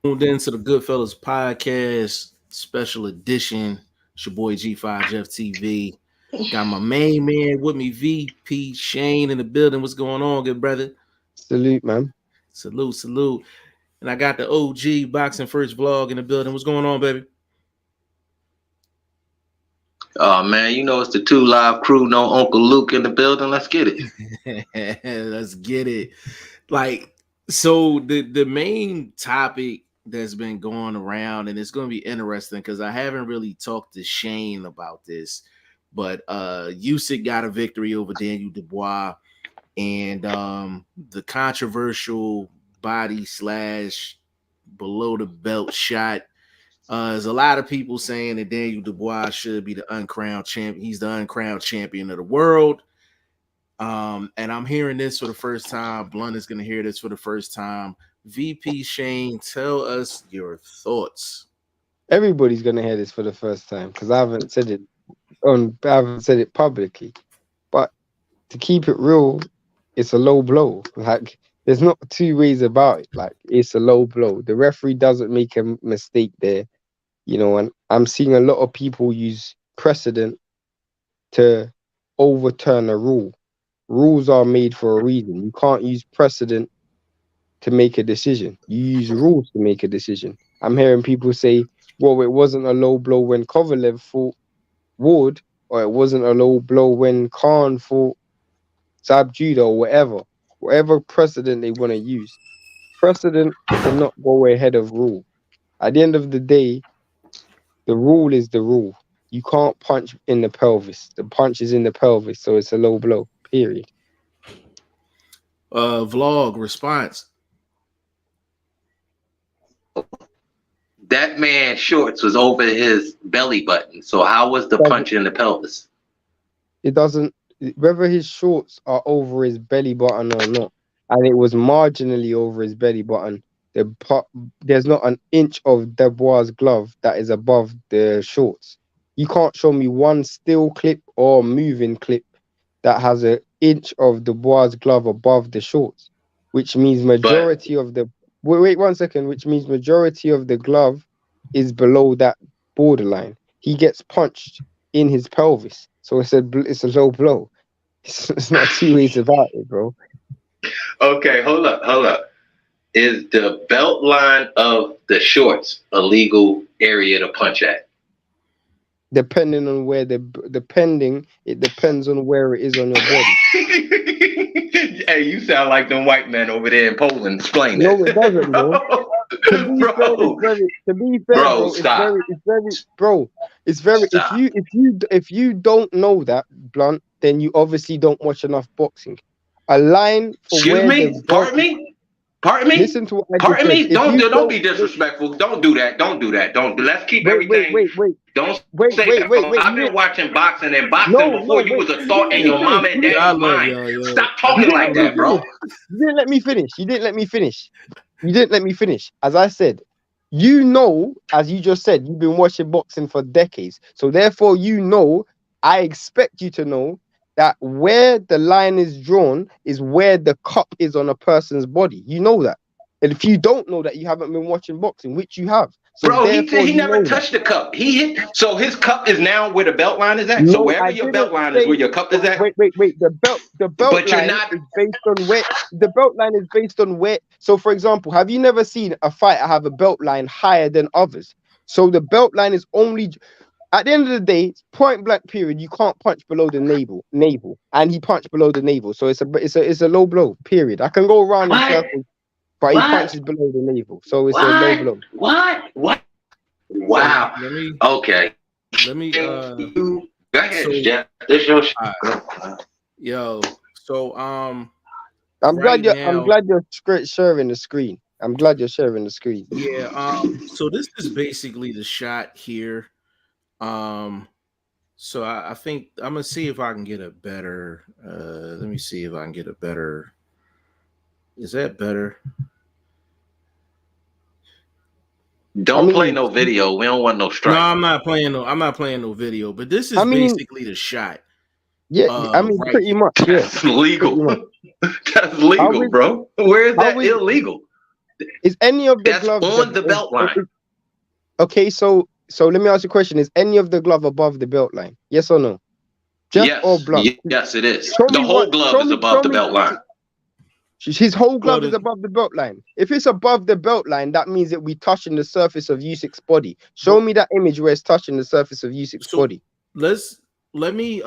Tuned into the Goodfellas podcast, special edition. It's your boy G5 Jeff TV. Got my main man with me, VP Shane, in the building. What's going on, good brother? Salute, man. Salute, salute. And I got the OG Boxing First Vlog in the building. What's going on, baby? Oh man, you know it's the two live crew, no Uncle Luke in the building. Let's get it. Let's get it. So the main topic that's been going around, and it's going to be interesting because I haven't really talked to Shane about this, but Usyk got a victory over Daniel Dubois, and the controversial body slash below the belt shot. There's a lot of people saying that Daniel Dubois should be the uncrowned champion. He's the uncrowned champion of the world. And I'm hearing this for the first time. Blunt is going to hear this for the first time. VP Shane, tell us your thoughts. Everybody's gonna hear this for the first time because I haven't said it publicly. But to keep it real, it's a low blow. Like there's not two ways about it. Like it's a low blow. The referee doesn't make a mistake there, and I'm seeing a lot of people use precedent to overturn a rule. Rules are made for a reason. You can't use precedent to make a decision. You use rules to make a decision. I'm hearing people say, well, it wasn't a low blow when Kovalev fought Ward, or it wasn't a low blow when Khan fought Zab Judah, or whatever precedent they want to use. Precedent cannot go ahead of rule. At the end of the day, the rule is the rule. You can't punch in the pelvis. The punch is in the pelvis, so it's a low blow. Period. Vlog response. That man's shorts was over his belly button. So how was the punch in the pelvis? It doesn't, whether his shorts are over his belly button or not, and it was marginally over his belly button, there's not an inch of Dubois' glove that is above the shorts. You can't show me one still clip or moving clip that has an inch of Dubois' glove above the shorts, which means majority of the wait 1 second, which means majority of the glove is below that borderline. He gets punched in his pelvis, so it's a low blow. It's not two ways about it, bro. Okay, hold up. Is the belt line of the shorts a legal area to punch at? Depending on where it depends on where it is on your body. Hey, you sound like them white men over there in Poland. Explain No, that. it doesn't, bro. To be fair, it's very. Stop. If you don't know that, Blunt, then you obviously don't watch enough boxing. A line for Excuse me? Pardon me? Listen to what I Pardon just me? said. Don't be disrespectful. Don't do that. Let's keep everything. I've been watching boxing and boxing before you was a thought in your mom and dad's mind. Stop talking like that, bro. You didn't let me finish. As I said, as you just said, you've been watching boxing for decades. So therefore, I expect you to know that where the line is drawn is where the cup is on a person's body. You know that. And if you don't know that, you haven't been watching boxing, which you have. So bro, he never touched the cup. He hit. So his cup is now where the belt line is at. No, so wherever your belt line is, where your cup is at. Wait. The belt line is based on where the belt line is based on where. So, for example, have you never seen a fighter have a belt line higher than others? So the belt line is only. At the end of the day, point blank period, you can't punch below the navel, and he punched below the navel, so it's a low blow. Period. I can go around in circles, but he punches below the navel, so it's a low blow. What? Wow. Okay. Let me. Go ahead, Jeff. This your shit. Yo. So I'm glad you're sharing the screen. I'm glad you're sharing the screen. Yeah. So this is basically the shot here. So I think I'm gonna see if I can get a better. Let me see if I can get a better. Is that better? Don't play no video. We don't want no strike. No, I'm not playing no video. But this is basically the shot. Yeah, pretty much. Yeah. That's legal. That's legal, bro. Where is that illegal? Is any of the That's gloves on the belt line. Okay, so let me ask you a question. Is any of the glove above the belt line? Yes or no? Yes, or blunt? yes, it is. The whole glove is above the belt line. His whole glove is above the belt line. If it's above the belt line, that means that we're touching the surface of Usyk's body. Show me that image where it's touching the surface of Usyk's body. Let me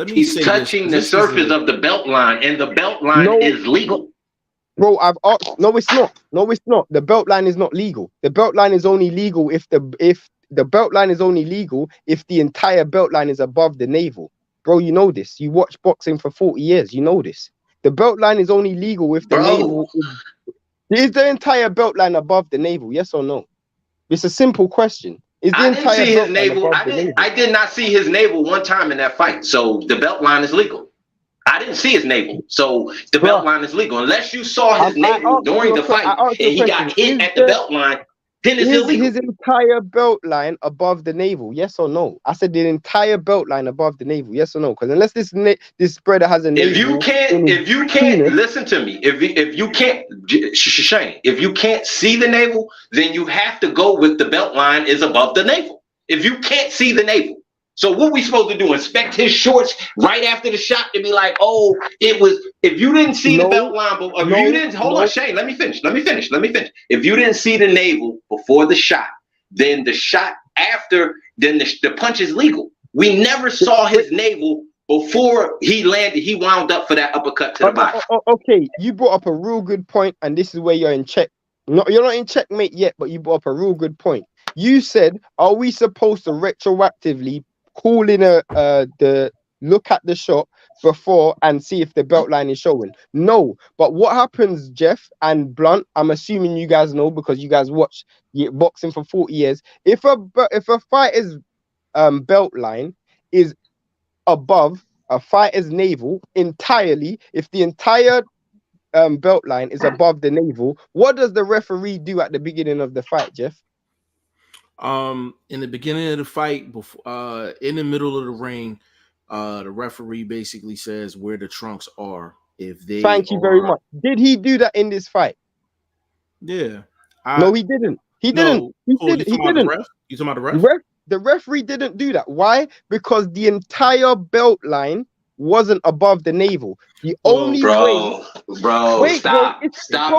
He's say touching the surface of the belt line, and the belt line is legal. Bro, I've asked. No, it's not. No, it's not. The belt line is not legal. The belt line is only legal if the belt line is only legal if the entire belt line is above the navel. Bro, you know this. You watch boxing for 40 years. You know this. The belt line is only legal if the navel is the entire belt line above the navel. Yes or no? It's a simple question. Is the entire belt line above the navel? I did not see his navel one time in that fight. So the belt line is legal. I didn't see his navel. So the belt line is legal. Unless you saw his navel during the fight and he got hit at the belt line, then it's illegal. His entire belt line above the navel, yes or no? I said the entire belt line above the navel, yes or no? Because unless this brother has a navel, if you can't listen to me, if you can't, Shane, if you can't see the navel, then you have to go with the belt line is above the navel. If you can't see the navel, so what we supposed to do? Inspect his shorts right after the shot to be like, oh, it was. If you didn't see the belt line, but if you didn't, hold on, Shane, let me finish. If you didn't see the navel before the shot, then the shot after, then the punch is legal. We never saw his navel before he landed. He wound up for that uppercut to the body. Okay, you brought up a real good point, and this is where you're in check. No, you're not in checkmate yet, but you brought up a real good point. You said, are we supposed to retroactively call in the look at the shot before and see if the belt line is showing? No, but what happens, Jeff and Blunt, I'm assuming you guys know because you guys watch boxing for 40 years. If a fighter's belt line is above a fighter's navel entirely, if the entire belt line is above the navel, what does the referee do at the beginning of the fight, Jeff? In the beginning of the fight, before in the middle of the ring, the referee basically says where the trunks are. If they Thank you very much. Did he do that in this fight? Yeah. No, he didn't. He didn't. He didn't. You talking about the ref? The referee didn't do that. Why? Because the entire belt line wasn't above the navel. The only way, stop.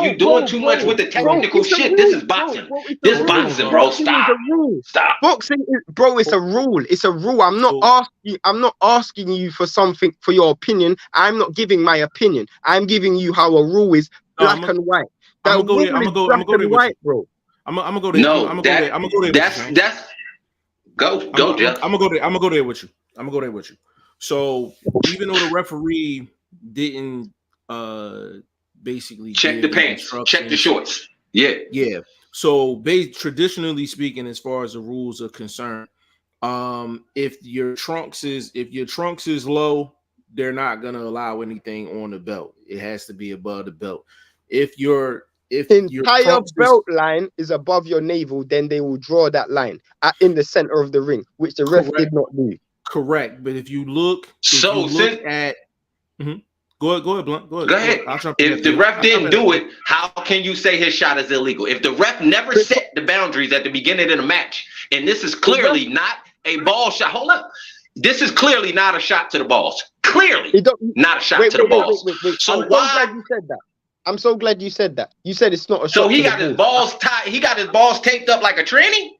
You're doing too much with the technical shit. This is boxing. This is boxing, bro. Stop. Boxing is, bro. It's a rule. It's a rule. I'm not asking you for something for your opinion. I'm not giving my opinion. I'm giving you how a rule is black and white. I'm gonna go there with you, bro. I'm gonna go there. No, I'm gonna go there. That's go, Jeff. I'm gonna go there with you. So even though the referee didn't basically check the pants, check the shorts, yeah. So traditionally speaking, as far as the rules are concerned, if your trunks is low, they're not gonna allow anything on the belt. It has to be above the belt. If your entire belt line is above your navel, then they will draw that line in the center of the ring, which the ref did not do. Correct, but if you look at, go ahead, Blunt. Go ahead. If the ref didn't do it, how can you say his shot is illegal? If the ref never set the boundaries at the beginning of the match, and this is clearly not a ball shot. Hold up, this is clearly not a shot to the balls. Clearly, not a shot to the balls. So why? I'm so glad you said that. You said it's not a shot. So he got his balls tied. He got his balls taped up like a tranny.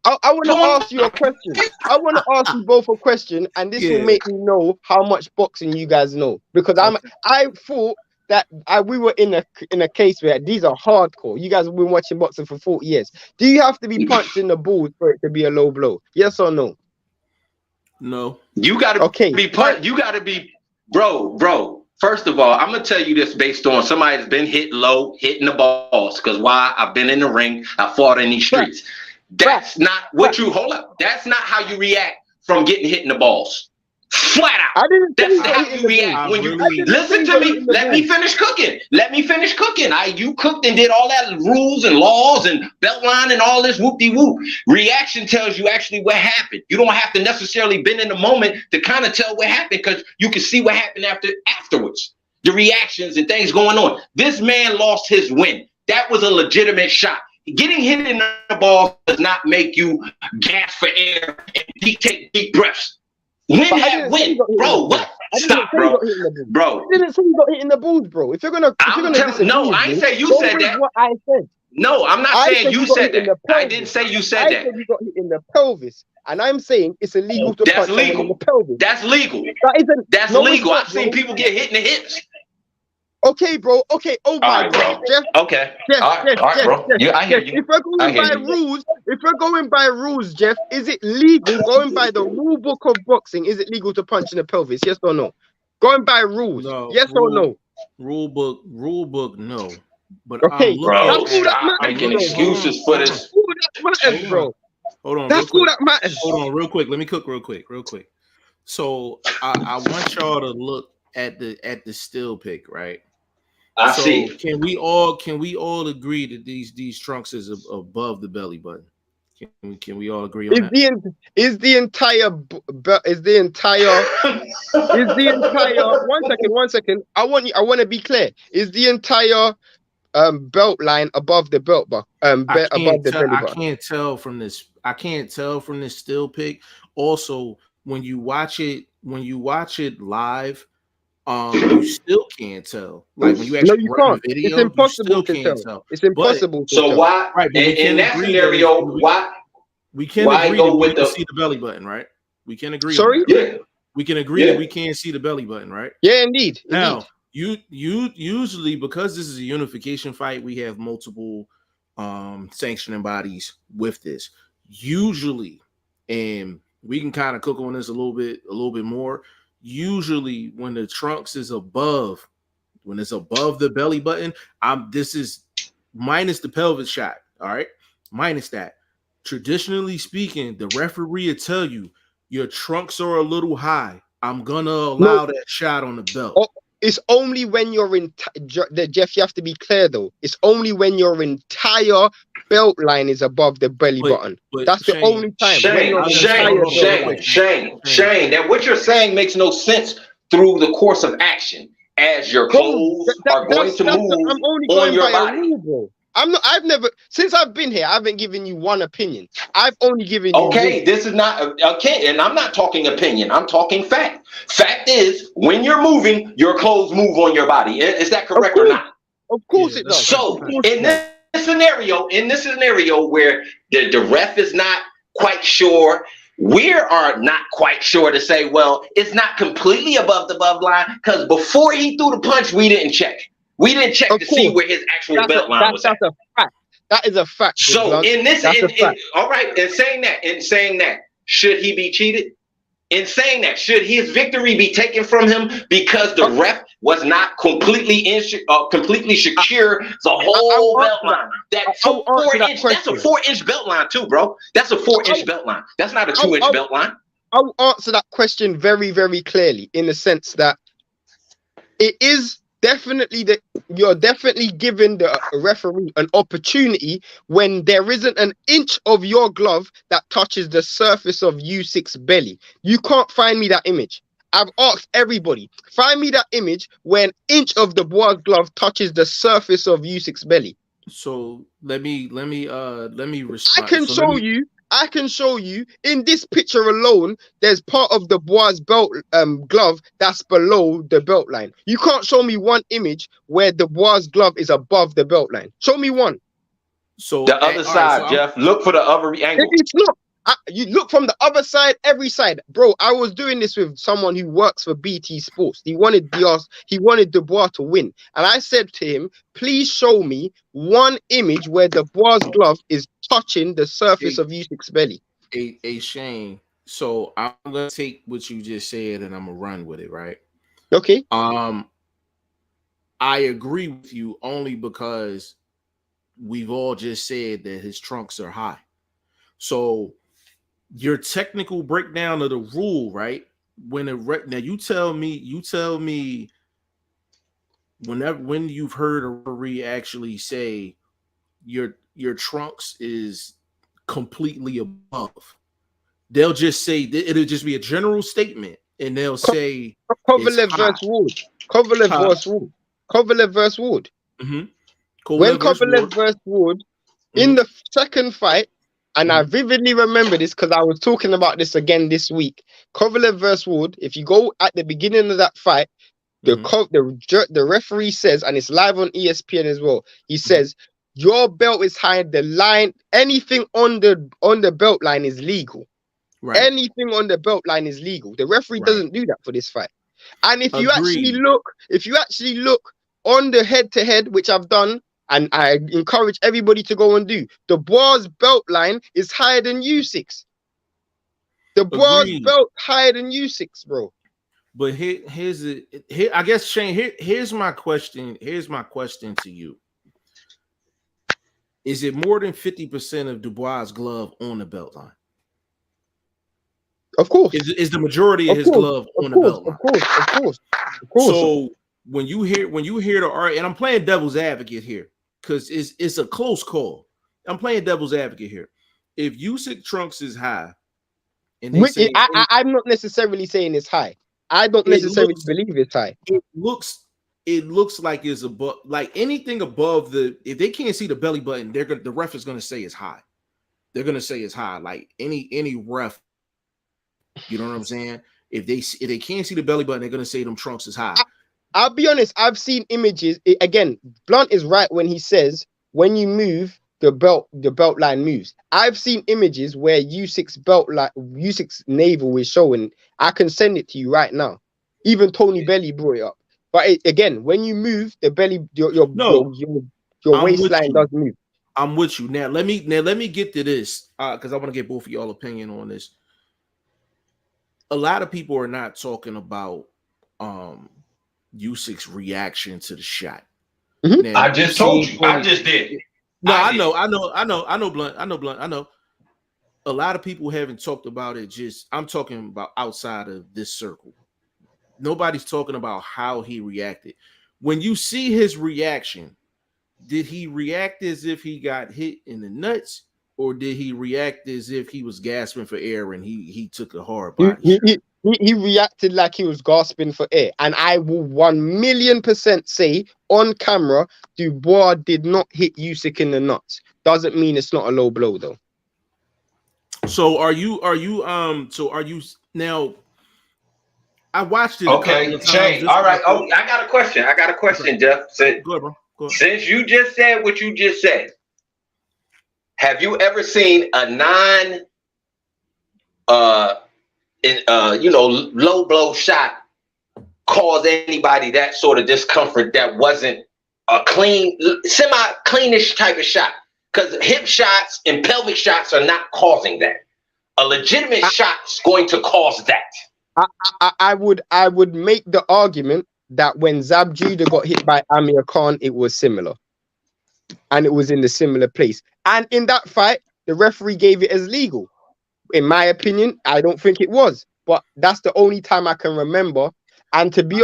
I want to ask you a question. I want to ask you both a question, and this will make me know how much boxing you guys know. Because I thought that we were in a case where these are hardcore. You guys have been watching boxing for 40 years. Do you have to be punched in the balls for it to be a low blow? Yes or no? No. You got to be punched. You got to be, bro. First of all, I'm gonna tell you this based on somebody that's been hit low, hitting the balls. Because why? I've been in the ring. I fought in these streets. That's not what you hold up. That's not how you react from getting hit in the balls. Flat out. That's how you react when you listen to me. Let me finish cooking. You cooked and did all that rules and laws and belt line and all this whoop-de-whoop. Reaction tells you actually what happened. You don't have to necessarily been in the moment to kind of tell what happened because you can see what happened afterwards. The reactions and things going on. This man lost his win. that was a legitimate shot. Getting hit in the balls does not make you gasp for air and take deep breaths. Win that win, bro. What? Stop, bro. Bro. I didn't say you got hit in the balls, bro. If you're gonna no, I ain't say you said that. What I said. No, I'm not saying you said that. I didn't say you said that. I said you got hit in the pelvis, and I'm saying it's illegal to punch someone in the pelvis. That's legal. That's no, legal. I've seen people get hit in the hips. Okay, bro. Okay. Oh my God, Jeff. Okay. Jeff, all right, bro. Jeff, I hear you. If we're going by rules, Jeff, is it legal going by the rule book of boxing? Is it legal to punch in the pelvis? Yes or no? Going by rules, yes or no? Rule book, no. But okay, bro, stop making excuses for this. That's all that matters, bro. Hold on. That's all that matters. Hold on, real quick. Let me cook real quick. So I want y'all to look at the still pic, right? I see. Can we all agree that these trunks is above the belly button? Can we all agree on that? Is the entire one second. I want to be clear. Is the entire belt line above the belt above the belly button? I can't tell from this still pic. Also, when you watch it live, you still can't tell. Like when you actually can't. Video, it's impossible to tell. It's impossible to tell. Why? Right, in that scenario, why? We can agree that we can see the belly button, right? We can agree. Sorry? Yeah. We can agree that we can't see the belly button, right? Yeah, indeed. Now, you usually, because this is a unification fight, we have multiple sanctioning bodies with this. Usually, and we can kind of cook on this a little bit more. Usually, when the trunks is above, when it's above the belly button, this is minus the pelvis shot. All right, minus that. Traditionally speaking, the referee will tell you your trunks are a little high. I'm gonna allow that shot on the belt. Oh, it's only when you're in Jeff. You have to be clear though. It's only when your entire belt line is above the belly button. That's Shane, the only time. Shane. That what you're saying makes no sense through the course of action as your clothes are going to move on your body. I've never, since I've been here, I haven't given you one opinion. I've only given you one. This is not okay, and I'm not talking opinion. I'm talking fact. Fact is, when you're moving, your clothes move on your body. Is that correct or not? Of course it does. So in this scenario where the ref is not quite sure, we are not quite sure to say, well, it's not completely above the line, because before he threw the punch, we didn't check. We didn't check to see where his actual belt line was. That's a fact. That is a fact. So in this, all right, in saying that, should he be cheated? In saying that, should his victory be taken from him because the ref was not completely secure the whole belt line? That's a 4-inch belt line too, bro. That's a 4-inch belt line. That's not a 2-inch belt line. I'll answer that question very, very clearly in the sense that it is definitely that you're definitely giving the referee an opportunity when there isn't an inch of your glove that touches the surface of U6 belly. You can't find me that image. I've asked everybody, find me that image when an inch of the Dubois glove touches the surface of U6 belly. So let me respond. I can show you in this picture alone, there's part of the Dubois belt glove that's below the belt line. You can't show me one image where the Dubois glove is above the belt line. Show me one. So the other side, Jeff, look for the other angle. It's not. You look from the other side, every side. Bro, I was doing this with someone who works for BT Sports. He wanted Dubois to win. And I said to him, please show me one image where the Dubois glove is touching the surface of U6 belly. Hey, Shane. So I'm going to take what you just said and I'm going to run with it, right? Okay. I agree with you only because we've all just said that his trunks are high. So your technical breakdown of the rule, right? Now you tell me when you've heard a referee actually say your trunks is completely above. They'll just say it'll just be a general statement, and they'll say Kovalev versus Wood. Kovalev versus Wood. Mm-hmm. when Kovalev versus Ward, in the second fight, and I vividly remember this because I was talking about this again this week. Kovalev versus Ward, if you go at the beginning of that fight, the referee says, and it's live on ESPN as well, he says, your belt is high, the line, anything on the belt line is legal. Right. Anything on the belt line is legal. The referee doesn't do that for this fight. And if you actually look on the head-to-head, which I've done, and I encourage everybody to go and do, Dubois' belt line is higher than U6. Dubois' belt higher than U6, bro. But here's I guess, Shane, here's my question. Here's my question to you. Is it more than 50% of Dubois' glove on the belt line? Of course. Is the majority of his glove on the belt line? Of course. So when you hear the art, and I'm playing devil's advocate here because it's a close call. I'm playing devil's advocate here. If Usyk Trunks is high, and I'm not necessarily saying it's high. I don't necessarily believe it's high. It looks like it's above, like anything above if they can't see the belly button, the ref is gonna say it's high. They're gonna say it's high. Like any ref, you know what I'm saying? If they can't see the belly button, they're gonna say them Trunks is high. I'll be honest, I've seen images. Again, Blunt is right when he says when you move, the belt line moves. I've seen images where Usyk's navel is showing. I can send it to you right now. Even Tony Belly brought it up. But again, when you move, the belly, your waistline does move. I'm with you. Now let me get to this because I want to get both of y'all opinion on this. A lot of people are not talking about Usyk's reaction to the shot. Now, I just told you. I just did. No, I know, Blunt. I know. A lot of people haven't talked about it. I'm talking about outside of this circle. Nobody's talking about how he reacted. When you see his reaction, did he react as if he got hit in the nuts, or did he react as if he was gasping for air and he took a hard body? He reacted like he was gasping for air. And I will 1,000,000% say on camera, Dubois did not hit Usyk in the nuts. Doesn't mean it's not a low blow though. So are you now? I watched it. Okay, Shane. All right. Oh, I got a question. Jeff. Go ahead, bro. Go ahead. Since you just said what you just said, have you ever seen a low blow shot cause anybody that sort of discomfort that wasn't a semi-cleanish type of shot? Because hip shots and pelvic shots are not causing that. A legitimate shot's going to cause that. I would make the argument that when Zab Judah got hit by Amir Khan, it was similar. And it was in the similar place. And in that fight, the referee gave it as legal. In my opinion, I don't think it was. But that's the only time I can remember. And to be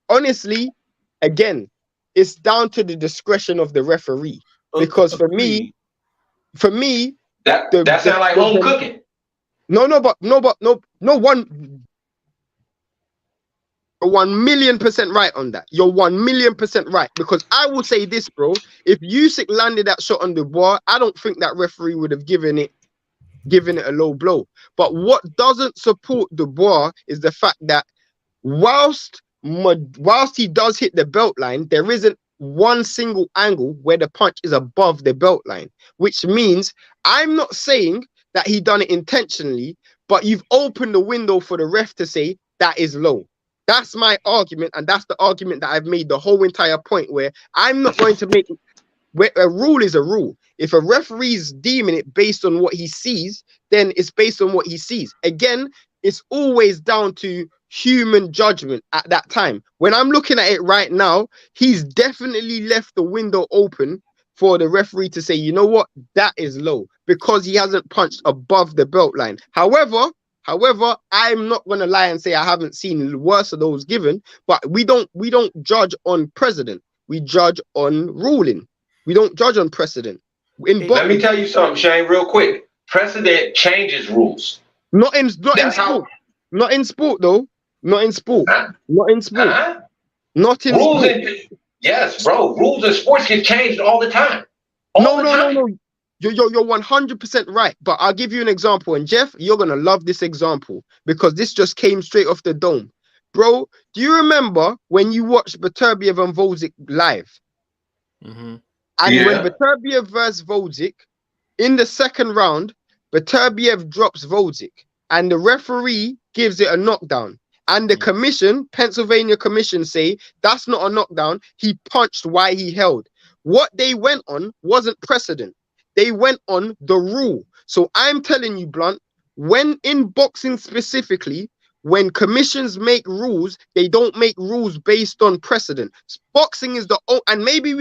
honestly, again, it's down to the discretion of the referee. Because for me, that sounds like home cooking. No, 1,000,000% right on that. You're 1,000,000% right. Because I will say this, bro. If Usyk landed that shot on Dubois, I don't think that referee would have given it a low blow. But what doesn't support Dubois is the fact that whilst he does hit the belt line, there isn't one single angle where the punch is above the belt line, which means I'm not saying that he done it intentionally, but you've opened the window for the ref to say that is low. That's my argument, and that's the argument that I've made the whole entire point, where I'm not going to make where a rule is a rule. If a referee is deeming it based on what he sees, then it's based on what he sees. Again, it's always down to human judgment at that time. When I'm looking at it right now, he's definitely left the window open for the referee to say, you know what, that is low, because he hasn't punched above the belt line. However, I'm not going to lie and say I haven't seen worse of those given, but we don't judge on precedent. We judge on ruling. We don't judge on precedent. Let me tell you something, Shane, real quick. Precedent changes rules. Not in sport though. Not in sport. Not in sport. Rules Not in sport. Yes, bro. Rules in sports get changed all the time. No. You're 100% right. But I'll give you an example. And Jeff, you're gonna love this example because this just came straight off the dome. Bro, do you remember when you watched Beterbiev and Volzic live? Mm-hmm. And when Beterbiev versus Volzic, in the second round, Beterbiev drops Volzic. And the referee gives it a knockdown. And the commission, Pennsylvania commission, say that's not a knockdown. He punched while he held. What they went on wasn't precedent. They went on the rule. So I'm telling you, Blunt, when in boxing specifically, when commissions make rules, they don't make rules based on precedent. Boxing is the and maybe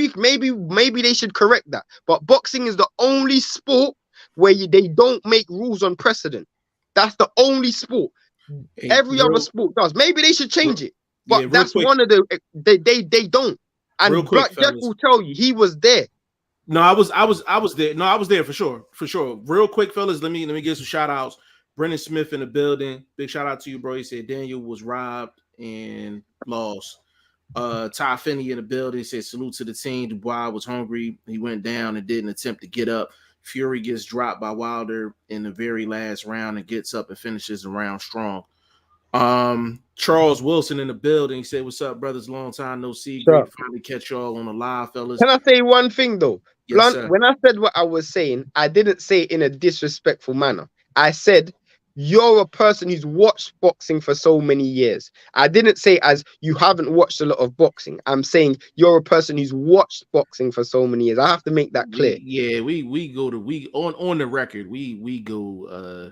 they should correct that. But boxing is the only sport where they don't make rules on precedent. That's the only sport. Every other sport does. Maybe they should change it. But that's one of the they don't. And Black Jeff will tell you he was there. No, I was there. No, I was there for sure. Real quick, fellas, let me give some shout outs. Brendan Smith in the building. Big shout out to you, bro. He said Daniel was robbed and lost. Ty Finney in the building said salute to the team. Dubois was hungry. He went down and didn't attempt to get up. Fury gets dropped by Wilder in the very last round and gets up and finishes the round strong. Charles Wilson in the building. He said, "What's up, brothers? Long time no see. Great to finally catch y'all on the live, fellas." Can I say one thing though? Yes, Blunt, when I said what I was saying, I didn't say it in a disrespectful manner. I said you're a person who's watched boxing for so many years. I didn't say as you haven't watched a lot of boxing. I'm saying you're a person who's watched boxing for so many years. I have to make that clear. We go on the record. We go.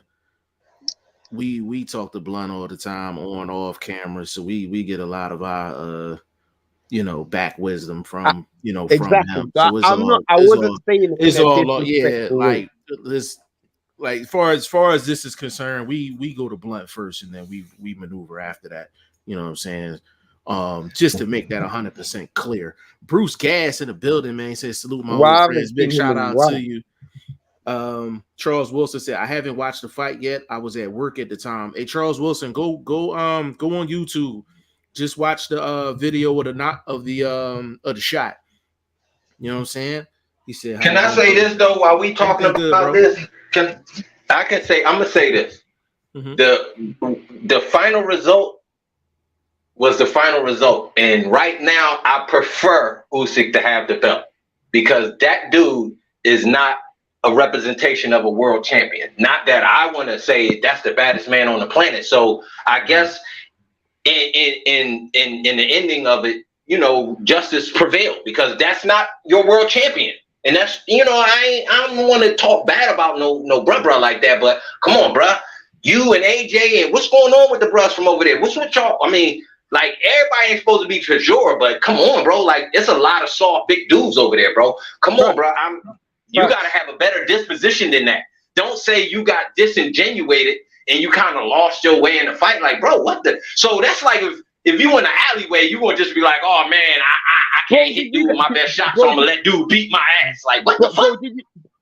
We talk to Blunt all the time on off camera, so we get a lot of our back wisdom from exactly. from him. So I wasn't saying it's all like this. Like as far as this is concerned, we go to Blunt first, and then we maneuver after that. You know what I'm saying? Just to make that 100% clear. Bruce Gass in the building, man. He says salute my old friends. Big shout out to you. Charles Wilson said, I haven't watched the fight yet. I was at work at the time. Hey, Charles Wilson, go on YouTube. Just watch the video of the shot. You know what I'm saying? He said, can I say this though while we talking about this? I'm gonna say this. Mm-hmm. The final result was the final result. And right now I prefer Usyk to have the belt because that dude is not a representation of a world champion. Not that I want to say that's the baddest man on the planet. So I guess in the ending of it, justice prevailed because that's not your world champion. And that's, I don't want to talk bad about no bruh like that, but come on, bruh. You and AJ and what's going on with the bruhs from over there? What's with y'all? I mean, like, everybody ain't supposed to be Trajor, but come on, bro. Like, it's a lot of soft, big dudes over there, bro. Come on, bro. You got to have a better disposition than that. Don't say you got disingenuated and you kind of lost your way in the fight. Like, bro, what the? So that's like if you in the alleyway, you gonna just be like, oh man, I can't hit dude with my best shot, so I'm gonna let dude beat my ass. Like, what the fuck?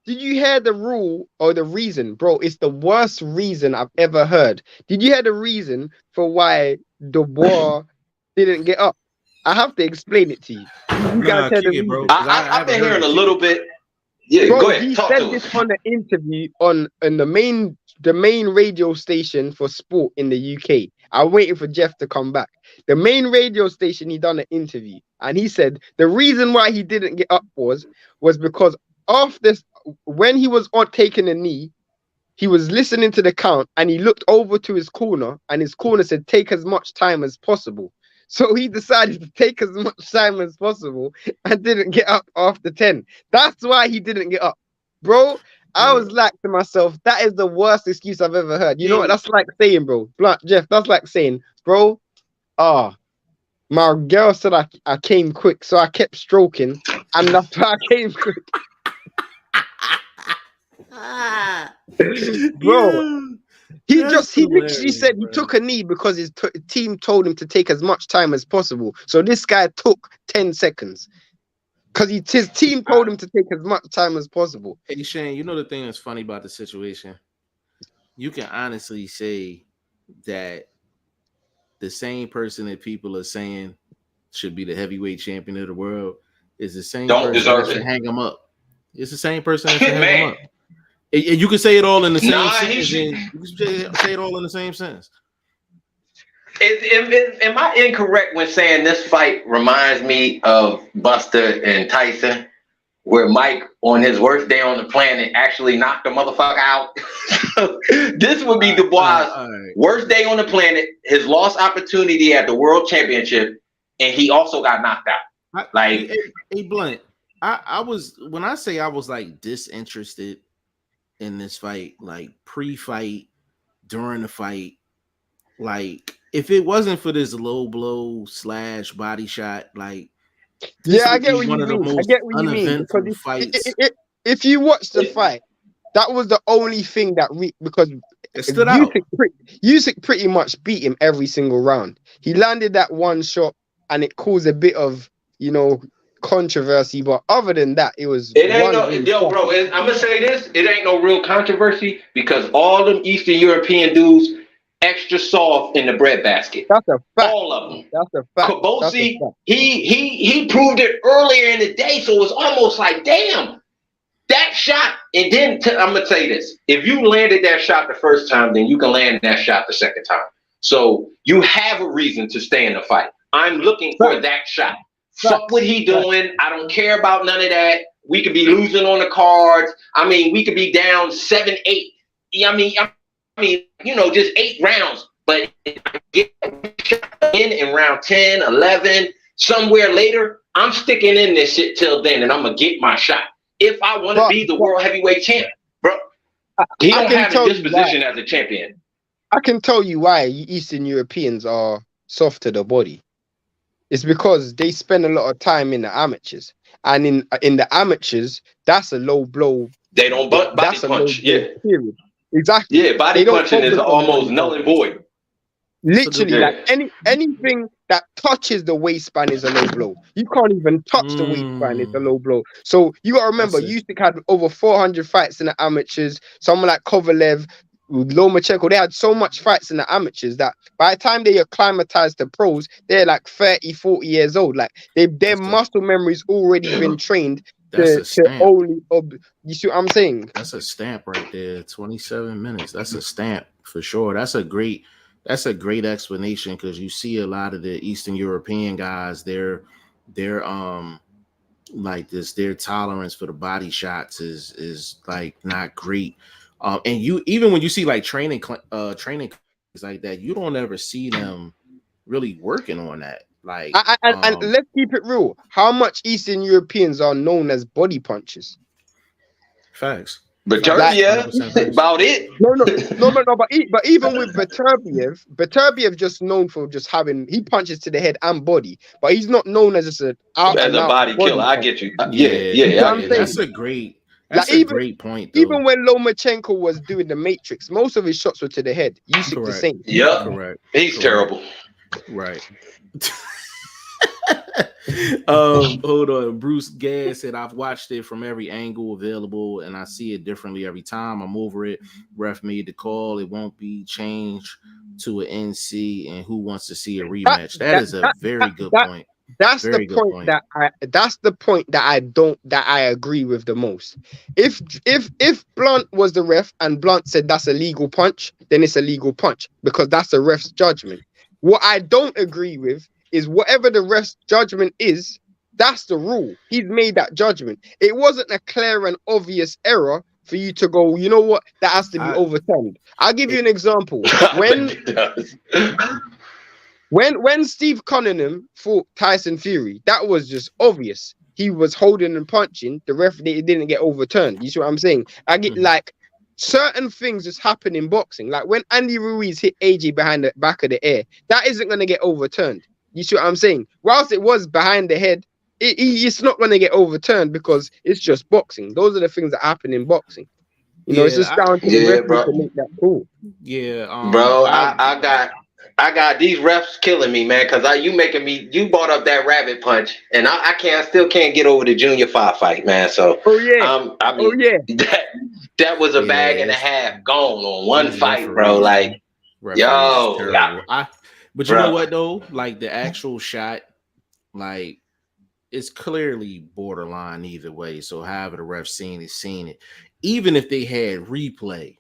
Did you hear the rule or the reason, bro? It's the worst reason I've ever heard. Did you hear the reason for why Dubois didn't get up? I have to explain it to you. You guys heard the reason. Bro, I've been hearing a little bit. Yeah, bro, go ahead. He said this on the interview on the main radio station for sport in the UK. I'm waiting for Jeff to come back. The main radio station, he done an interview, and he said the reason why he didn't get up was because after when he was taking a knee, he was listening to the count, and he looked over to his corner, and his corner said, "Take as much time as possible." So he decided to take as much time as possible and didn't get up after 10. That's why he didn't get up, bro. I was like to myself, that is the worst excuse I've ever heard. You know what that's like saying, bro? Jeff, that's like saying, bro, my girl said I came quick, so I kept stroking, and that's why I came quick. Bro, he literally said he took a knee because his team told him to take as much time as possible. So this guy took 10 seconds. Because his team told him to take as much time as possible. Hey, Shane, you know the thing that's funny about the situation? You can honestly say that the same person that people are saying should be the heavyweight champion of the world is the same Don't person deserve that should it. hang him up. It's the same person that should hang him up. And you can say it all in the same sentence. You can say it all in the same sentence. Am I incorrect when saying this fight reminds me of Buster and Tyson, where Mike, on his worst day on the planet, actually knocked the motherfucker out? This would be Dubois' worst day on the planet, his lost opportunity at the World Championship, and he also got knocked out. Hey Blunt, I was, when I say I was like disinterested in this fight, like pre-fight, during the fight, like if it wasn't for this low blow / body shot, like I get what you mean. I get what you mean. Because if you watch the fight, that was the only thing that because it stood out. Usyk pretty much beat him every single round. He landed that one shot, and it caused a bit of controversy. But other than that, it was. It ain't bro. I'm gonna say this: it ain't no real controversy because all them Eastern European dudes extra soft in the breadbasket. That's a fact. All of them. That's a fact. Cabosi, he proved it earlier in the day, so it's almost like, damn, that shot. And then I'm gonna say this: if you landed that shot the first time, then you can land that shot the second time. So you have a reason to stay in the fight. I'm looking for that shot. Fuck what he doing. I don't care about none of that. We could be losing on the cards. I mean, we could be down 7-8. I mean, just 8 rounds, but if I get in round 10, 11, somewhere later, I'm sticking in this shit till then, and I'm gonna get my shot. If I want to be the world heavyweight champ, bro, he don't have a disposition as a champion. I can tell you why Eastern Europeans are soft to the body. It's because they spend a lot of time in the amateurs, and in the amateurs, that's a low blow. They don't body punch. Yeah. Period. Exactly. Yeah, body punching is almost null and void. Literally, like anything that touches the waistband is a low blow. You can't even touch the waistband; it's a low blow. So you gotta remember, Usyk had over 400 fights in the amateurs. Someone like Kovalev, Lomachenko, they had so much fights in the amateurs that by the time they acclimatized to pros, they're like 30, 40 years old. Like their muscle memory's already been trained. You see what I'm saying? That's a stamp right there. 27 minutes. That's a stamp for sure. That's a great explanation, because you see a lot of the Eastern European guys, they're like this, their tolerance for the body shots is like not great. And you, even when you see like training like that, you don't ever see them really working on that. Like, and let's keep it real. How much Eastern Europeans are known as body punchers? Facts. Beterbiev, about it. No. But even with Beterbiev just known for just he punches to the head and body, but he's not known as just a body killer. I get you. Yeah. That's a great point. Though. Even when Lomachenko was doing the Matrix, most of his shots were to the head. Usyk the same. Yeah, correct. He's terrible. Right. Hold on. Bruce Gass said, I've watched it from every angle available and I see it differently every time. I'm over it. Ref made the call. It won't be changed to an NC, and who wants to see a rematch? That is a very good point. That's the point that I agree with the most. If Blunt was the ref and Blunt said that's a legal punch, then it's a legal punch because that's the ref's judgment. What I don't agree with is whatever the ref's judgment is, that's the rule. He's made that judgment. It wasn't a clear and obvious error for you to go, you know what, that has to be overturned. I'll give you an example. When Steve Cunningham fought Tyson Fury, that was just obvious. He was holding and punching. The ref didn't get overturned. You see what I'm saying? I get like certain things just happen in boxing. Like when Andy Ruiz hit AJ behind the back of the ear, that isn't going to get overturned. You see what I'm saying? Whilst it was behind the head, it's not going to get overturned because it's just boxing. Those are the things that happen in boxing. You know, it's just down to the referee to make that call. Yeah, bro. I got these refs killing me, man. Because you brought up that rabbit punch, and I still can't get over the Junior 5 fight, man. So that was a bag and a half gone on one fight, bro. Like, but you know what though? Like the actual shot, like it's clearly borderline either way. So however the ref seen it. Even if they had replay,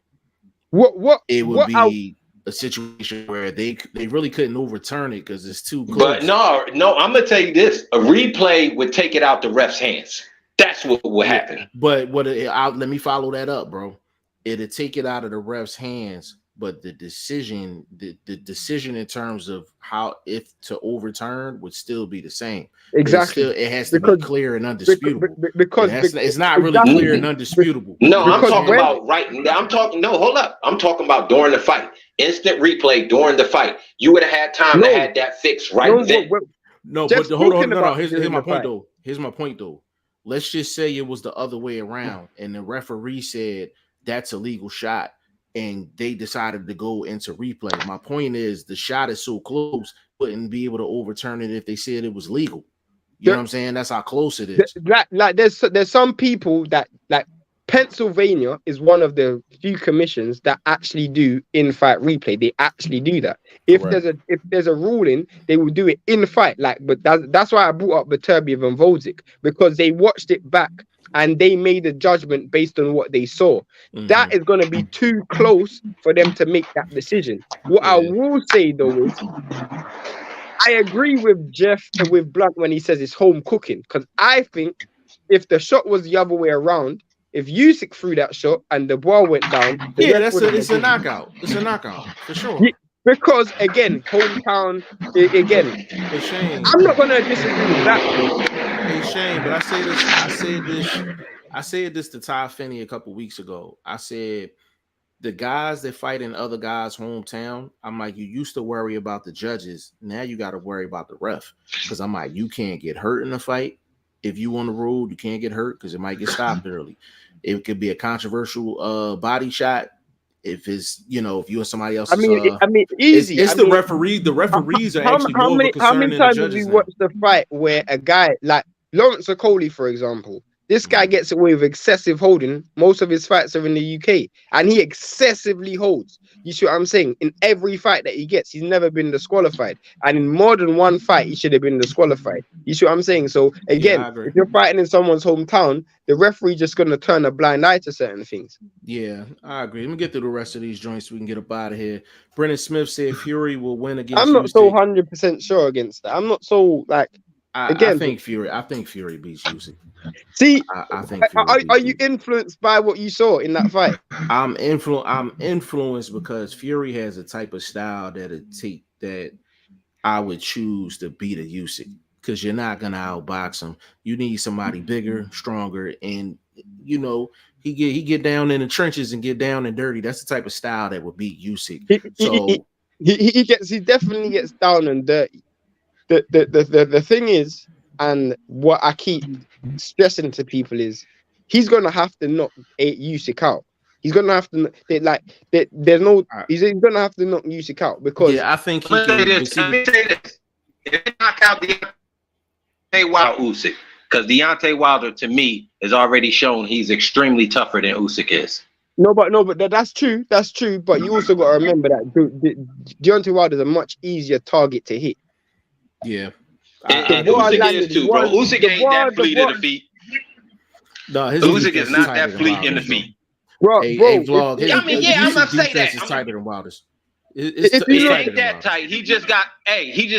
it would be a situation where they really couldn't overturn it because it's too close. But no, I'm gonna tell you this: a replay would take it out the ref's hands. That's what would happen. But let me follow that up, bro. It'd take it out of the ref's hands, but the decision in terms of if to overturn would still be the same. Exactly. It has to be clear and undisputable. Because it's not really clear and undisputable. No, I'm talking about right. Hold up. I'm talking about during the fight. Instant replay during the fight. You would have had time to have that fixed right then. No, but hold on. Here's my point though. Here's my point though. Let's just say it was the other way around, and the referee said that's a legal shot, and they decided to go into replay. My point is the shot is so close, wouldn't be able to overturn it if they said it was legal. You know what I'm saying? That's how close it is. Like there's some people that like Pennsylvania is one of the few commissions that actually do in-fight replay. They actually do that. If there's a ruling, they will do it in fight. But that's why I brought up Beterbiev and Volzic, because they watched it back and they made a judgment based on what they saw. Mm-hmm. That is going to be too close for them to make that decision. What I will say though is, I agree with Jeff and with Blunt when he says it's home cooking, because I think if the shot was the other way around, if Usyk threw that shot and the ball went down, it's a knockout. It's a knockout for sure. Because again, hometown. Again, hey, Shane, I'm not gonna disagree with that. Hey Shane, but I said this to Ty Finney a couple weeks ago. I said the guys that fight in other guys' hometown, I'm like, you used to worry about the judges. Now you got to worry about the ref, because I'm like, you can't get hurt in the fight. If you on the road, you can't get hurt because it might get stopped early. It could be a controversial body shot. If it's, if you and somebody else, easy. It's the referee. The referees are actually more of a concern than the judges. How many times have you watched the fight where a guy like Lawrence Okoli, for example, this guy gets away with excessive holding. Most of his fights are in the UK, and he excessively holds. You see what I'm saying? In every fight that he gets, he's never been disqualified. And in more than one fight, he should have been disqualified. You see what I'm saying? So again, if you're fighting in someone's hometown, the referee just going to turn a blind eye to certain things. Yeah, I agree. Let me get through the rest of these joints so we can get up out of here. Brennan Smith said Fury will win against I'm not so 100% sure against that. I'm not so I think Fury beats Usyk. See, I think. Are you influenced by what you saw in that fight? I'm influenced because Fury has a type of style that I would choose to beat a Usyk, because you're not gonna outbox him. You need somebody bigger, stronger, and he get down in the trenches and get down and dirty. That's the type of style that would beat Usyk. He definitely gets down and dirty. The thing is, and what I keep stressing to people is, he's gonna have to knock Usyk out. He's gonna have to he's gonna have to knock Usyk out, because I think let me say this. If they knock out Deontay Wilder, Usyk, because Deontay Wilder to me has already shown he's extremely tougher than Usyk is. No, but that's true. That's true. But you also got to remember that Deontay Wilder is a much easier target to hit. Yeah. And Usyk is too, bro. Usyk ain't that fleet in the feet. No, Usyk is not that fleet in the feet. Bro, Vlog. I'm not saying that. It's tighter than Wilder's. It ain't that tight. He just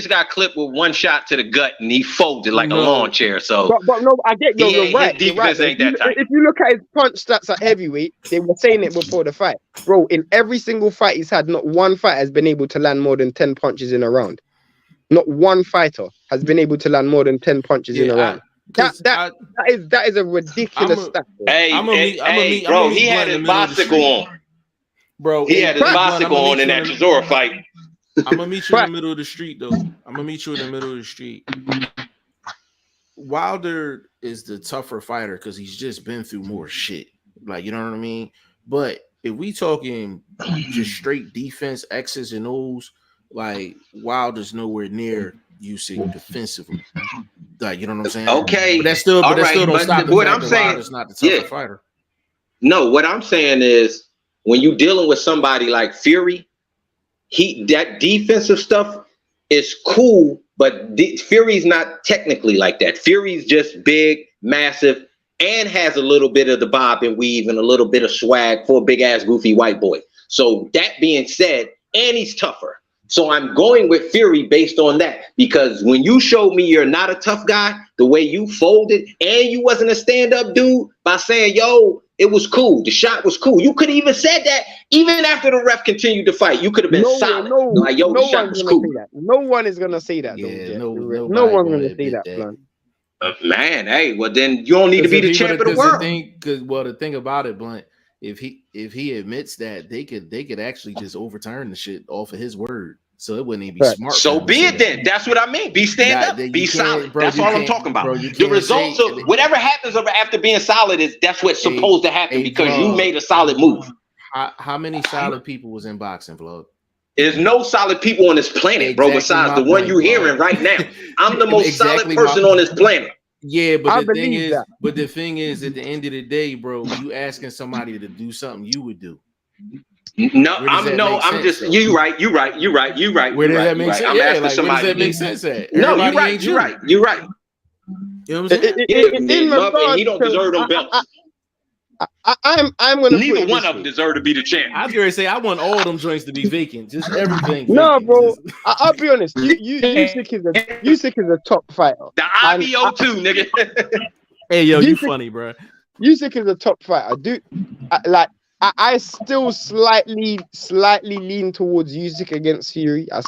got clipped with one shot to the gut and he folded like a lawn chair. So, but no, I get you're right. His defense ain't that tight. If you look at his punch stats at heavyweight, they were saying it before the fight, bro. In every single fight he's had, not one fight has been able to land more than 10 punches in a round. Not one fighter has been able to land more than 10 punches in a round. That is a ridiculous stat. Bro, he had his bicycle on. Bro, he had his bicycle on in that Chisora fight. I'm gonna meet you in the middle of the street, though. I'm gonna meet you in the middle of the street. Wilder is the tougher fighter because he's just been through more shit. Like, you know what I mean? But if we talking just straight defense, X's and O's, like, Wilder's nowhere near Usyk defensively. Like, you know what I'm saying? Okay. But that still don't stop the fact that Wilder's not the tougher fighter. No, what I'm saying is, when you're dealing with somebody like Fury, that defensive stuff is cool But Fury's not technically like that. Fury's just big, massive, and has a little bit of the bob and weave and a little bit of swag for a big ass goofy white boy. So that being said, and he's tougher. So I'm going with Fury based on that, because when you showed me you're not a tough guy, the way you folded, and you wasn't a stand-up dude by saying, yo, it was cool. The shot was cool. You could have even said that even after the ref continued to fight. You could have been solid. Like, yo, the shot was cool. No one is going to say that. Yeah, no one's going to say that, Blunt. Man, hey, well then you don't need to be the champ of the world. The thing about it, Blunt, if he admits that, they could actually just overturn the shit off of his word. So it wouldn't even be smart. So be it then. That's what I mean. Be stand up. Be solid. That's all I'm talking about. The results of whatever happens after being solid that's what's supposed to happen because you made a solid move. How many solid people was in boxing, Vlog? There's no solid people on this planet, bro, besides the one you're hearing right now. I'm the most solid person on this planet. Yeah, but the thing is, at the end of the day, bro, you asking somebody to do something you would do. I'm just you're right. Where does that make sense? I'm asking somebody. Where does that make sense at? No, you're right. You're right. You know what I'm saying? And he don't deserve them belts. I'm gonna. Neither one of them deserve to be the champ. I was gonna say I want all them joints to be vacant, just everything. No, bro. I'll be honest. Usyk is a top fighter. The IBO too, nigga. Hey, yo, you funny, bro. Usyk is a top fighter, dude. I still slightly lean towards Usyk against Fury. I was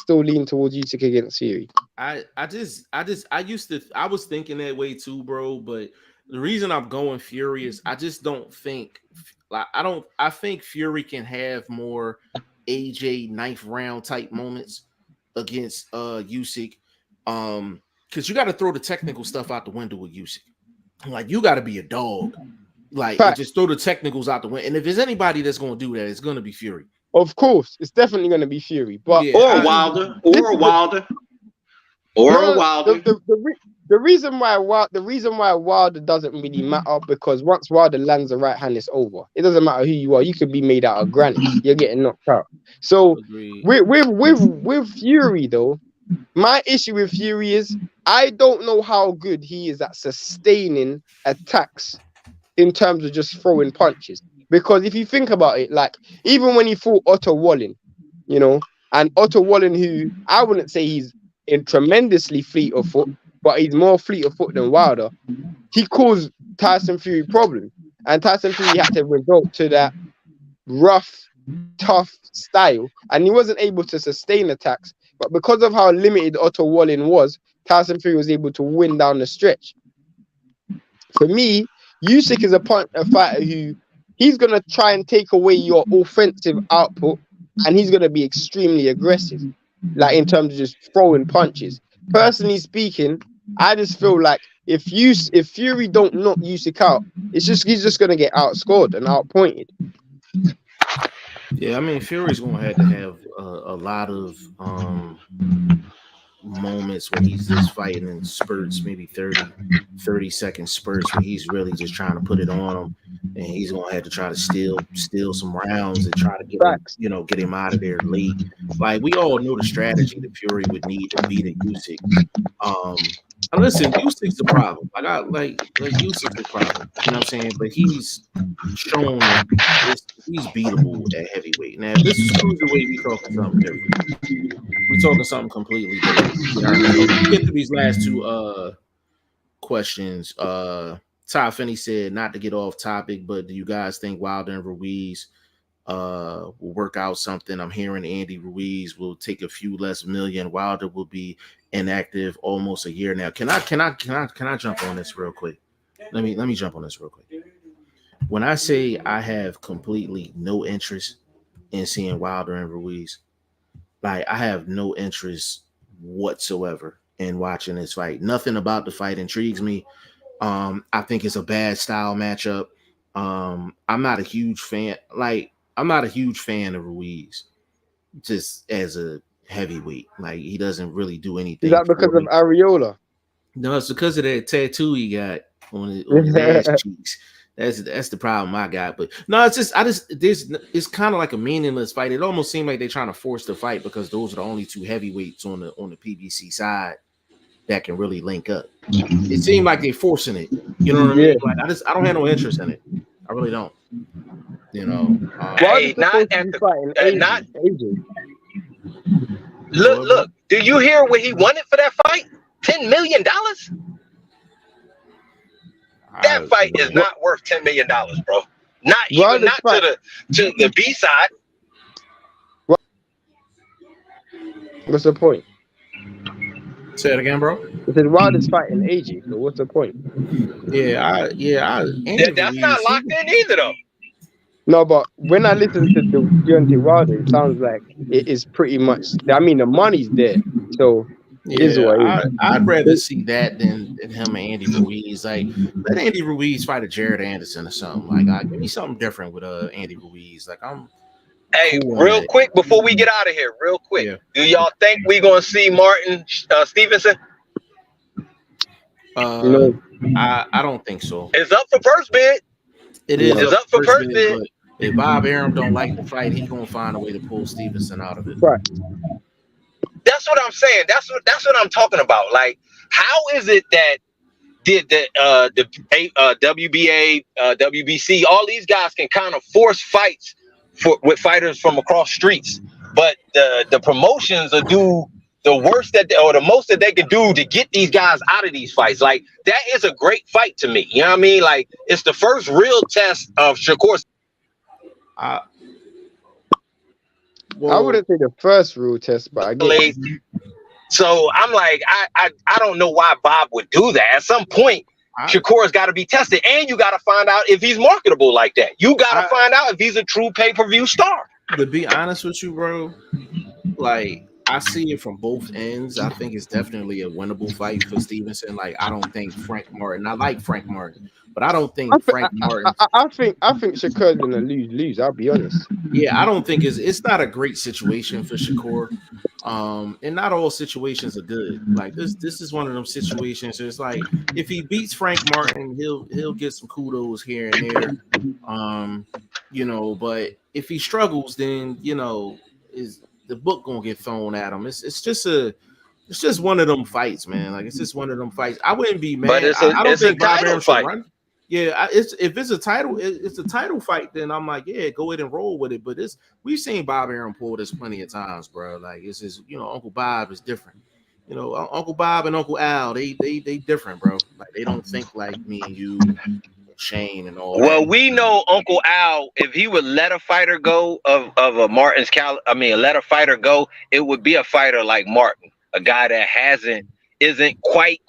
thinking that way too, bro. But the reason I'm going Fury is I just don't think I think Fury can have more AJ 9th round type moments against Usyk. Because you got to throw the technical stuff out the window with Usyk. Like, you got to be a dog. Like, just throw the technicals out the window. And if there's anybody that's going to do that, it's going to be Fury. Of course, it's definitely going to be Fury. But Wilder. The reason why Wilder doesn't really matter, because once Wilder lands the right hand, it's over. It doesn't matter who you are. You could be made out of granite. You're getting knocked out. So with Fury though, my issue with Fury is I don't know how good he is at sustaining attacks in terms of just throwing punches. Because if you think about it, like even when he fought Otto Wallin, you know, and Otto Wallin, who I wouldn't say he's tremendously fleet of foot, but he's more fleet of foot than Wilder, he caused Tyson Fury problems. And Tyson Fury had to resort to that rough, tough style. And he wasn't able to sustain attacks. But because of how limited Otto Wallin was, Tyson Fury was able to win down the stretch. For me, Usyk is a fighter who he's going to try and take away your offensive output, and he's going to be extremely aggressive, like in terms of just throwing punches. Personally speaking, I just feel like if Fury don't knock Usyk out, he's just going to get outscored and outpointed. Yeah, I mean, Fury's going to have a lot of moments when he's just fighting in spurts, maybe 30-second spurts, where he's really just trying to put it on him, and he's gonna have to try to steal some rounds and try to get him out of there late. Like, we all know the strategy that Fury would need to beat a Usyk. Listen, Usyk's the problem. Like Usyk's the problem. You know what I'm saying? But he's shown he's beatable at heavyweight. Now, if this is cruiserweight, we talking something different. We talking something completely different. Let's get to these last two questions. Ty Finney said, not to get off topic, but do you guys think Wilder and Ruiz will work out something? I'm hearing Andy Ruiz will take a few less million. Wilder will be inactive almost a year now. Can I jump on this real quick? Let me jump on this real quick. When I say I have completely no interest in seeing Wilder and Ruiz, like, I have no interest whatsoever in watching this fight. Nothing about the fight intrigues me. I think it's a bad style matchup. I'm not a huge fan. I'm not a huge fan of Ruiz, just as a heavyweight. Like, he doesn't really do anything. Is that because of Areola? No, it's because of that tattoo he got on his ass cheeks. That's the problem I got. But no, it's kind of like a meaningless fight. It almost seemed like they're trying to force the fight because those are the only two heavyweights on the PBC side. that can really link up. It seemed like they're forcing it. You know what I mean? Like I don't have no interest in it. I really don't. You know. Look. Do you hear what he wanted for that fight? $10 million. That fight is not worth $10 million, bro. Not even to the B side. What's the point? Say it again, bro. I said Wilder's fighting AJ, so what's the point? That's not locked in either, though. No, but when I listen to the Deontay Wilder, it sounds like it is pretty much. I mean, the money's there, so I'd rather see that than him and Andy Ruiz. Like, let Andy Ruiz fight a Jared Anderson or something. Like, give me something different with Andy Ruiz. Like, Hey, real quick before we get out of here, real quick. Do y'all think we're gonna see Martin Stevenson? I don't think so. It's up for first bid. It is. It's up for first bid. If Bob Arum don't like the fight, he's gonna find a way to pull Stevenson out of it. Right. That's what I'm saying. That's what I'm talking about. Like, how is it that did the WBA, WBC, all these guys can kind of force fights with fighters from across streets, but the promotions will do the worst the most that they can do to get these guys out of these fights. Like, that is a great fight to me. You know what I mean? Like, it's the first real test of Shakur. I wouldn't say the first real test, but I get. So I'm like, I don't know why Bob would do that. At some point, Shakur's got to be tested, and you got to find out if he's marketable like that. You got to find out if he's a true pay-per-view star. To be honest with you, bro, like, I see it from both ends. I think it's definitely a winnable fight for Stevenson. Like, I don't think Frank Martin. I like Frank Martin, but I don't think Frank Martin. I think Shakur's gonna lose. I'll be honest. Yeah, I don't think it's not a great situation for Shakur. And not all situations are good. Like, this is one of them situations where it's like, if he beats Frank Martin, he'll get some kudos here and there. You know, but if he struggles, then, you know, is the book gonna get thrown at him. It's just one of them fights, man. Like, it's just one of them fights. I wouldn't be mad. But I don't think Bob Arum should run. Yeah, if it's a title fight, then I'm like, yeah, go ahead and roll with it. But we've seen Bob Arum pull this plenty of times, bro. Like, it's just, you know, Uncle Bob is different. You know, Uncle Bob and Uncle Al, they different, bro. Like, they don't think like me and you, Shane and all. Well, we know Uncle Al, if he would let a fighter go of a Martin's let a fighter go, it would be a fighter like Martin, a guy that isn't quite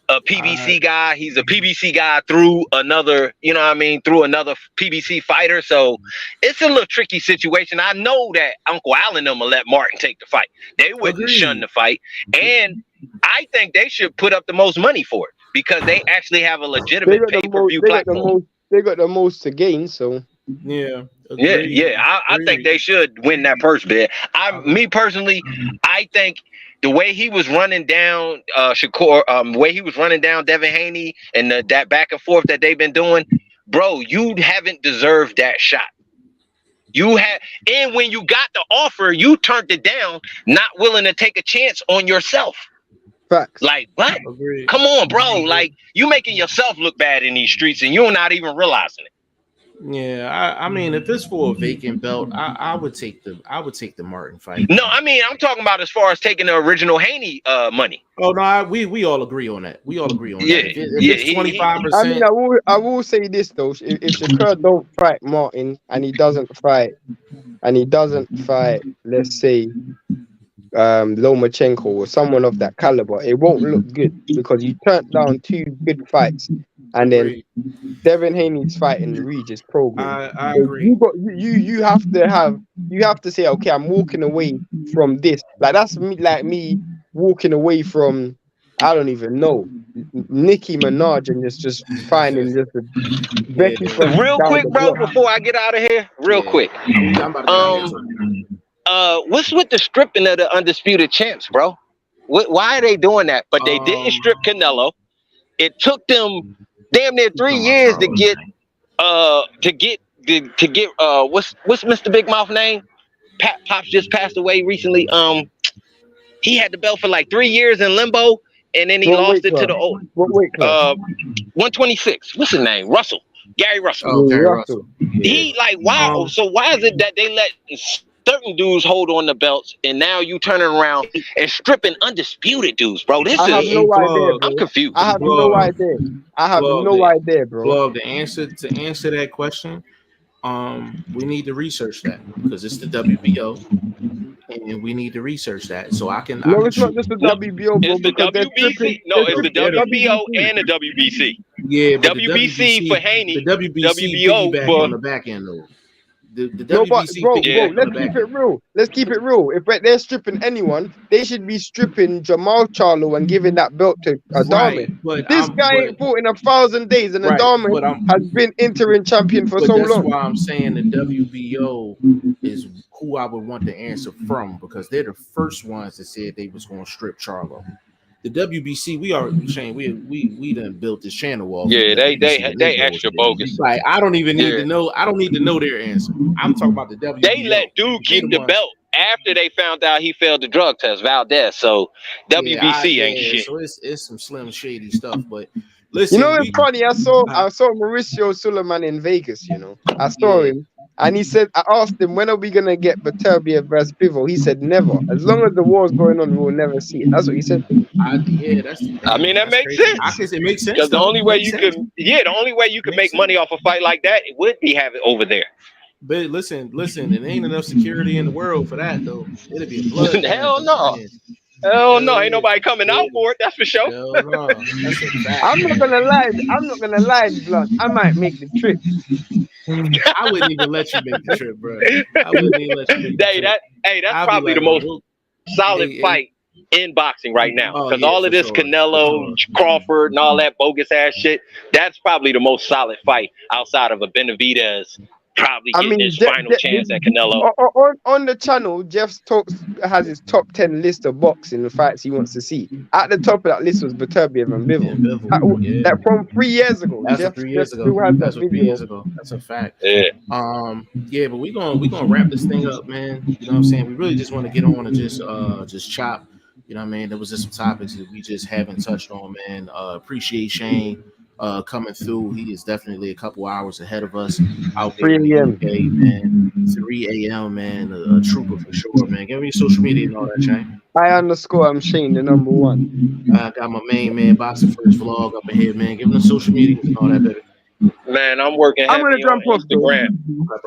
a PBC guy. He's a PBC guy through another, you know what I mean, through another PBC fighter. So it's a little tricky situation. I know that Uncle Al and them will let Martin take the fight. They wouldn't shun the fight. And I think they should put up the most money for it, because they actually have a legitimate pay-per-view platform. They got the most to gain, so yeah. I think they should win that purse bid. Me personally, I think the way he was running down Shakur, the way he was running down Devin Haney, and that back and forth that they've been doing, bro, you haven't deserved that shot. And when you got the offer, you turned it down, not willing to take a chance on yourself. Facts. Like, what? Agreed. Come on, bro. Like, you making yourself look bad in these streets, and you're not even realizing it. Yeah, I mean, if it's for a vacant belt, I would take the Martin fight. No, I mean, I'm talking about as far as taking the original Haney money. Oh no, we all agree on that. We all agree on that. If it's 25%. I mean, I will say this though: if Shakur don't fight Martin and he doesn't fight, let's say Lomachenko or someone of that caliber, it won't look good, because you turned down two good fights, and then Devin Haney's fighting the Regis program. I agree. You have to say, okay, I'm walking away from this. Like, that's me walking away from, I don't even know, Nicki Minaj, and just finding just a Becky. Real quick, bro, before I get out of here, quick. What's with the stripping of the undisputed champs, bro? Why are they doing that? But they didn't strip Canelo. It took them damn near 3 years to get what's Mr. Big Mouth name? Pops just passed away recently. He had the belt for like 3 years in limbo. and then he lost it to the old 126. What's his name? Gary Russell. Oh, Gary Russell. Yeah. He like wow. So why is it that they let certain dudes hold on the belts, and now you turning around and stripping undisputed dudes, bro? I have no idea. I'm confused. I have no idea. I have no idea, bro. Well, to answer that question, we need to research that because it's the WBO, and we need to research that. So I can. No, it's not just the WBO, bro. It's the WBC. No, it's the WBO and the WBC. Yeah, but WBC for Haney. The WBC piggyback on the back end though. The no, but WBC bro, let's keep it real. Let's keep it real. If they're stripping anyone, they should be stripping Jamal Charlo and giving that belt to Adama. But this guy ain't fought in 1,000 days, and Adama has been interim champion for so long. That's why I'm saying the WBO is who I would want the answer from, because they're the first ones that said they was going to strip Charlo. The WBC, we done built this channel off. Yeah, they extra bogus. Like I don't even need to know. I don't need to know their answer. I'm talking about the WBO. They let dude keep the belt after they found out he failed the drug test, Valdez. So WBC ain't shit. So it's some slim shady stuff. But listen, you know it's funny. I saw Mauricio Suleiman in Vegas. You know, I saw him. And he said, I asked him, when are we going to get Beterbiev versus Bivol? He said, never. As long as the war's going on, we'll never see it. That's what he said. I mean, that makes sense. I guess it makes sense. Because the only way you can make money off a fight like that, it would be have it over there. But listen, it ain't enough security in the world for that, though. It'll be blood. Hell no. Hell no, ain't nobody coming out for it. That's for sure. No. That's a fact. I'm not gonna lie, Blunt. I might make the trip. I wouldn't even let you make the trip, bro. I wouldn't even let you make the trip. That's probably the most solid fight in boxing right now. Because all of this Canelo, Crawford, and all that bogus ass shit, that's probably the most solid fight outside of a Benavidez. Probably getting his final chance at Canelo. On the channel, Jeff has his top 10 list of boxing fights he wants to see. At the top of that list was Beterbiev and Bivol. That from 3 years ago. That's Jeff, 3 years ago. That's 3 years ago. That's a fact. Yeah. But we gonna wrap this thing up, man. You know what I'm saying? We really just want to get on and just chop. You know what I mean? There was just some topics that we just haven't touched on, man. Appreciate Shane coming through. He is definitely a couple hours ahead of us out there in the UK, man. 3 a.m., man. A trooper for sure, man. Give me your social media and all that, Shane. I'm Shane, the number one. I got my main man, Boxingfirstvlog up ahead, man. Give him the social media and all that, baby. Man, I'm working heavy on Instagram.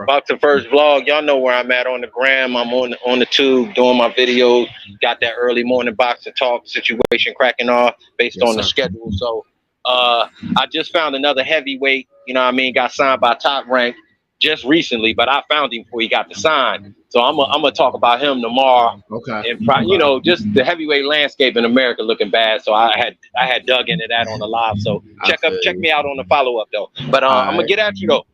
Boxingfirstvlog. Y'all know where I'm at on the gram. I'm on the tube doing my videos. Got that early morning boxing talk situation cracking off based on the schedule. So I just found another heavyweight, you know what I mean, got signed by Top Rank just recently, but I found him before he got the sign. So I'm gonna talk about him tomorrow. Okay. And you know, just the heavyweight landscape in America looking bad. So I had dug into that on the live. So check me out on the follow-up though. But I'm gonna get at you though.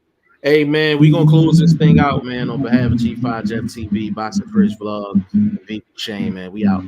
Hey man, we gonna close this thing out, man, on behalf of G5 Jeff TV, Boxingfirstvlog, and VP Shane, man. We out.